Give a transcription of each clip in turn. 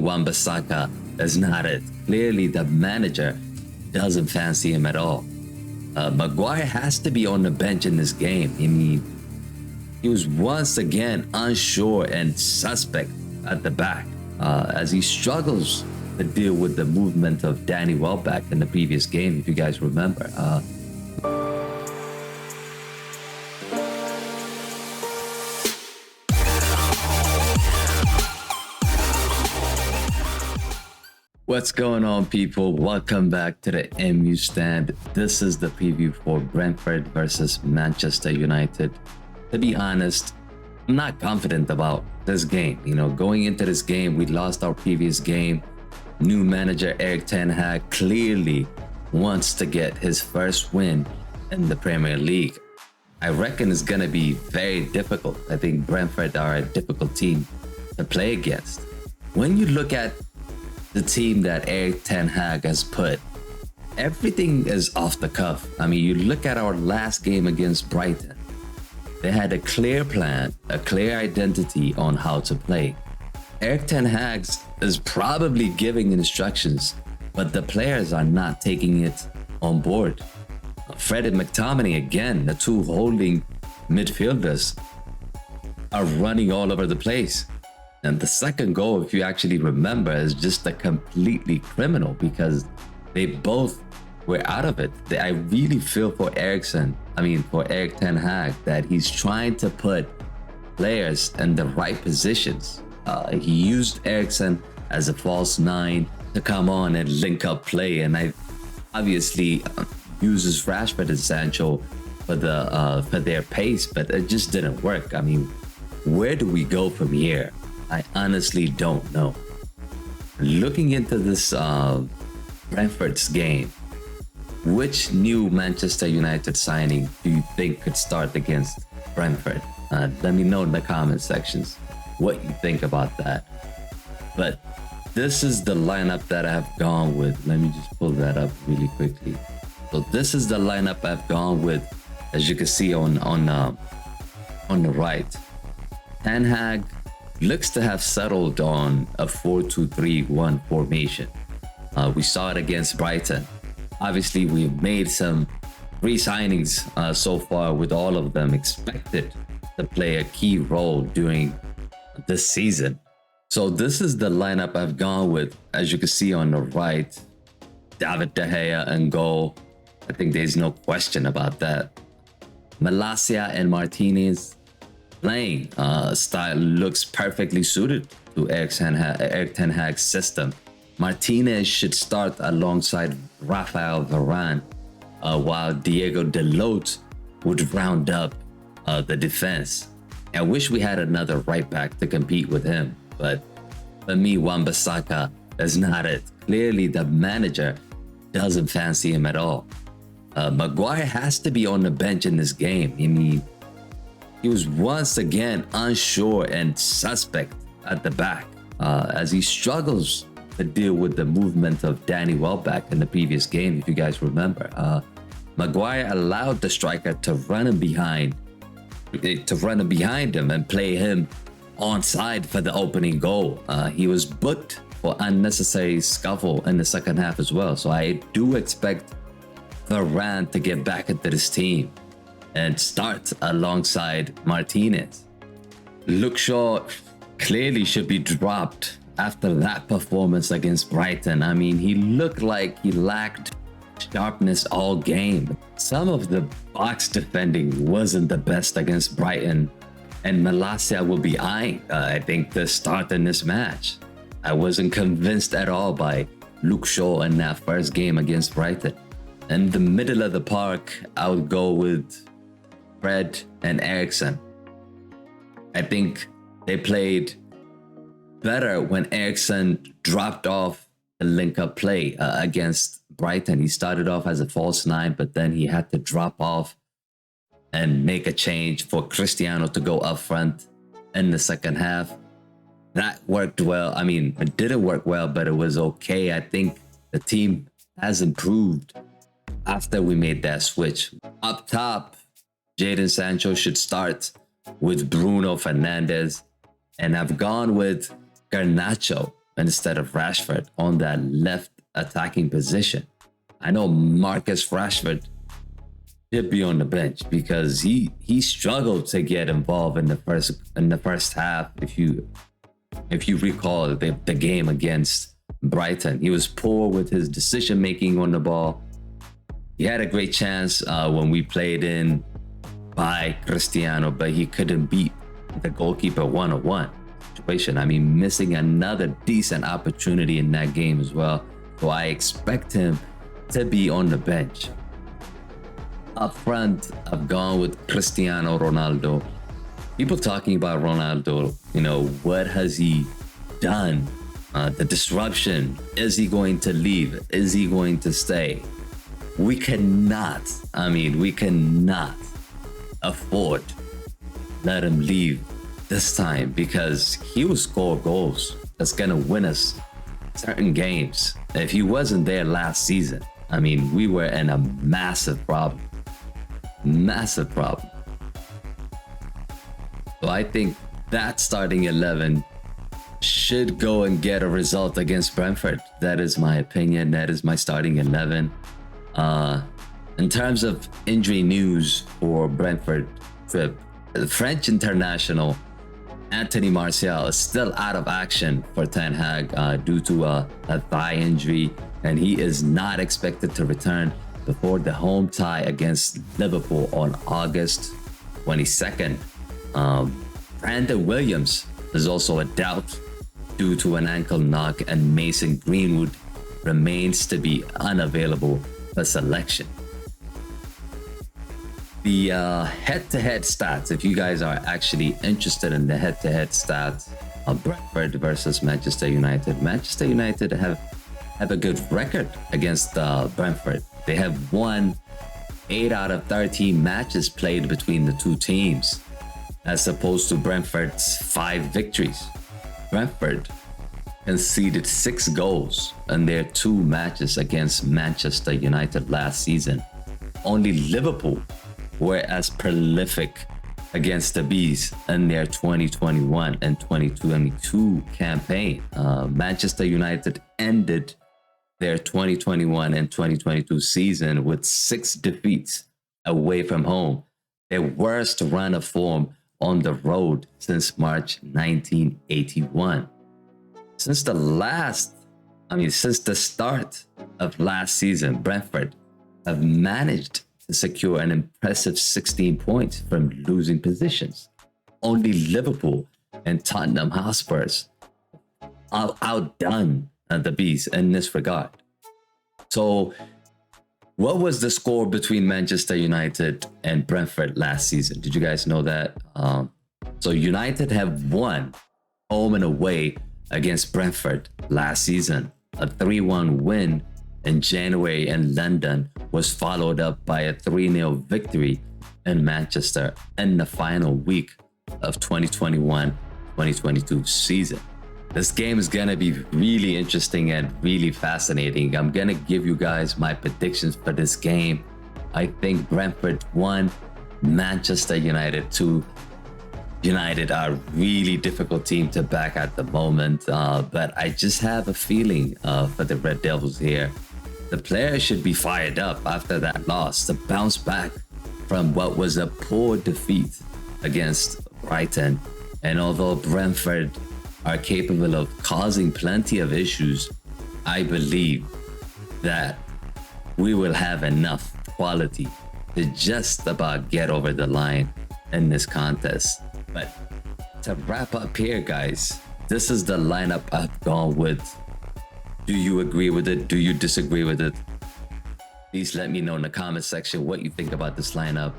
Wan-Bissaka is not it. Clearly, the manager doesn't fancy him at all. Maguire has to be on the bench in this game. I mean, he was once again unsure and suspect at the back as he struggles to deal with the movement of Danny Welbeck in the previous game, if you guys remember. What's going on, people? Welcome back to the MU stand. This is the preview for Brentford versus Manchester United. To be honest, I'm not confident about this game. You know, going into this game, we lost our previous game. New manager Erik ten Hag clearly wants to get his first win in the Premier League. I reckon it's going to be very difficult. I think Brentford are a difficult team to play against. When you look at the team that Erik ten Hag has put, everything is off the cuff. I mean, you look at our last game against Brighton. They had a clear plan, a clear identity on how to play. Erik ten Hag is probably giving instructions, but the players are not taking it on board. Fred and McTominay, again, the two holding midfielders, are running all over the place. And the second goal, if you actually remember, is just a completely criminal because they both were out of it. I really feel for Erik ten Hag, that he's trying to put players in the right positions. He used Eriksen as a false nine to come on and link up play, and I obviously uses Rashford and Sancho for their pace, but it just didn't work. I mean, where do we go from here? I honestly don't know. Looking into this Brentford's game, which new Manchester United signing do you think could start against Brentford? Let me know in the comment sections what you think about that. But this is the lineup that I've gone with. Let me just pull that up really quickly. So this is the lineup I've gone with, as you can see on the right. Ten Hag looks to have settled on a 4-2-3-1 formation. We saw it against Brighton. Obviously, we've made some re-signings so far, with all of them expected to play a key role during this season. So this is the lineup I've gone with. As you can see on the right, David De Gea in goal. I think there's no question about that. Malacia and Martínez playing style looks perfectly suited to Erik ten Hag's system. Martínez should start alongside Rafael Varane, while Diogo Dalot would round up the defense. I wish we had another right back to compete with him, but for me, Wan-Bissaka is not it. Clearly, the manager doesn't fancy him at all. Maguire has to be on the bench in this game. I mean, he was once again unsure and suspect at the back as he struggles to deal with the movement of Danny Welbeck in the previous game, if you guys remember. Maguire allowed the striker to run him behind him and play him onside for the opening goal. He was booked for unnecessary scuffle in the second half as well. So I do expect Varane to get back into this team and start alongside Martínez. Luke Shaw clearly should be dropped after that performance against Brighton. I mean, he looked like he lacked sharpness all game. Some of the box defending wasn't the best against Brighton, and Malacia will be eyeing, I think, to start in this match. I wasn't convinced at all by Luke Shaw in that first game against Brighton. In the middle of the park, I would go with Fred and Eriksen. I think they played better when Eriksen dropped off the link-up play against Brighton. He started off as a false nine, but then he had to drop off and make a change for Cristiano to go up front in the second half. That worked well. I mean, it didn't work well, but it was okay. I think the team has improved after we made that switch. Up top, Jadon Sancho should start with Bruno Fernandes, and I've gone with Garnacho instead of Rashford on that left attacking position. I know Marcus Rashford should be on the bench because he struggled to get involved in the first half. If you recall the game against Brighton, he was poor with his decision making on the ball. He had a great chance when we played in by Cristiano, but he couldn't beat the goalkeeper one-on-one situation. I mean, missing another decent opportunity in that game as well. So I expect him to be on the bench. Up front, I've gone with Cristiano Ronaldo. People talking about Ronaldo, what has he done? The disruption. Is he going to leave? Is he going to stay? We cannot afford let him leave this time because he will score goals that's gonna win us certain games. If he wasn't there last season, we were in a massive problem. So I think that starting 11 should go and get a result against Brentford. That is my opinion. That is my starting 11. In terms of injury news for Brentford trip, the French international Anthony Martial is still out of action for Ten Hag due to a thigh injury, and he is not expected to return before the home tie against Liverpool on August 22nd. Brandon Williams is also a doubt due to an ankle knock, and Mason Greenwood remains to be unavailable for selection. The head-to-head stats, if you guys are actually interested in the head-to-head stats of Brentford versus Manchester United, Manchester United have a good record against Brentford. They have won 8 out of 13 matches played between the two teams, as opposed to Brentford's 5 victories. Brentford conceded 6 goals in their 2 matches against Manchester United last season. Only Liverpool were as prolific against the Bees in their 2021 and 2022 campaign. Manchester United ended their 2021 and 2022 season with 6 defeats away from home, their worst run of form on the road since March 1981. Since the start of last season, Brentford have managed to secure an impressive 16 points from losing positions. Only Liverpool and Tottenham Hotspurs are outdone the Bees in this regard. So, what was the score between Manchester United and Brentford last season? Did you guys know that? So United have won home and away against Brentford last season. A 3-1 win in January in London was followed up by a 3-0 victory in Manchester in the final week of 2021-2022 season. This game is going to be really interesting and really fascinating. I'm going to give you guys my predictions for this game. I think Brentford 1, Manchester United 2. United are a really difficult team to back at the moment, but I just have a feeling for the Red Devils here. The players should be fired up after that loss to bounce back from what was a poor defeat against Brighton. And although Brentford are capable of causing plenty of issues, I believe that we will have enough quality to just about get over the line in this contest. But to wrap up here, guys, this is the lineup I've gone with. Do you agree with it? Do you disagree with it? Please let me know in the comment section what you think about this lineup.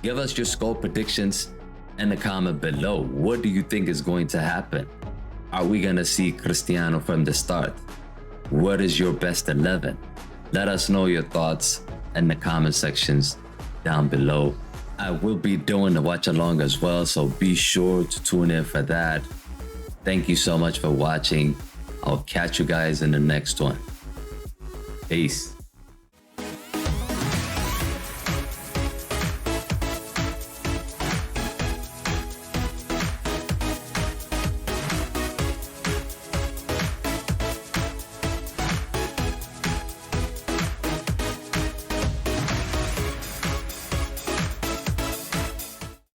Give us your score predictions in the comment below. What do you think is going to happen? Are we going to see Cristiano from the start? What is your best 11? Let us know your thoughts in the comment sections down below. I will be doing the watch along as well, so be sure to tune in for that. Thank you so much for watching. I'll catch you guys in the next one. Peace.